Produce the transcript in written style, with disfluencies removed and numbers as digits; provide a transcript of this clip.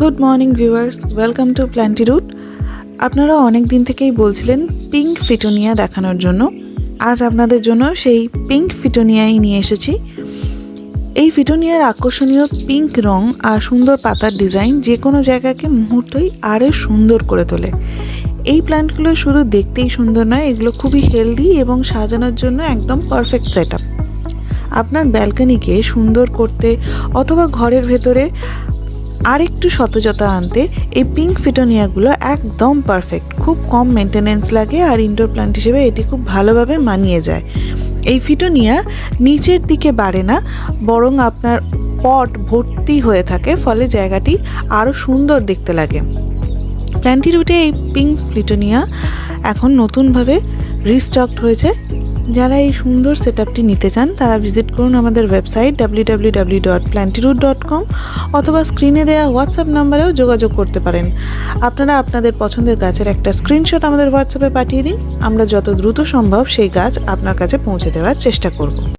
Good morning viewers, welcome to Planty Root. আপনারা অনেক দিন থেকেই বলছিলেন পিঙ্ক ফিটোনিয়া দেখানোর জন্য। আজ আপনাদের জন্য সেই পিঙ্ক ফিটোনিয়াই নিয়ে এসেছি। এই ফিটোনিয়ার আকর্ষণীয় পিঙ্ক রং আর সুন্দর পাতার ডিজাইন যে কোনো জায়গাকে মুহূর্তেই আরও সুন্দর করে তোলে। এই প্ল্যান্টগুলো শুধু দেখতেই সুন্দর নয়, এগুলো খুবই হেলদি এবং সাজানোর জন্য একদম পারফেক্ট সেট আপ। আপনার ব্যালকনিকে সুন্দর করতে অথবা ঘরের ভেতরে আরেকটু সতেজতা আনতে এই পিঙ্ক ফিটোনিয়াগুলো একদম পারফেক্ট। খুব কম মেনটেনেন্স লাগে আর ইনডোর প্ল্যান্ট হিসেবে এটি খুব ভালোভাবে মানিয়ে যায়। এই ফিটোনিয়া নিচের দিকে বাড়ে না, বরং আপনার পট ভর্তি হয়ে থাকে, ফলে জায়গাটি আরও সুন্দর দেখতে লাগে। প্ল্যান্টি রুটে এই পিঙ্ক ফিটোনিয়া এখন নতুনভাবে রিস্টকড হয়েছে। যারা এই সুন্দর সেটআপটি নিতে চান তারা ভিজিট করুন আমাদের ওয়েবসাইট www.plantyroot.com অথবা স্ক্রিনে দেওয়া হোয়াটসঅ্যাপ নাম্বারেও যোগাযোগ করতে পারেন। আপনারা আপনাদের পছন্দের গাছের একটা স্ক্রিনশট আমাদের হোয়াটসঅ্যাপে পাঠিয়ে দিন, আমরা যত দ্রুত সম্ভব সেই গাছ আপনার কাছে পৌঁছে দেওয়ার চেষ্টা করব।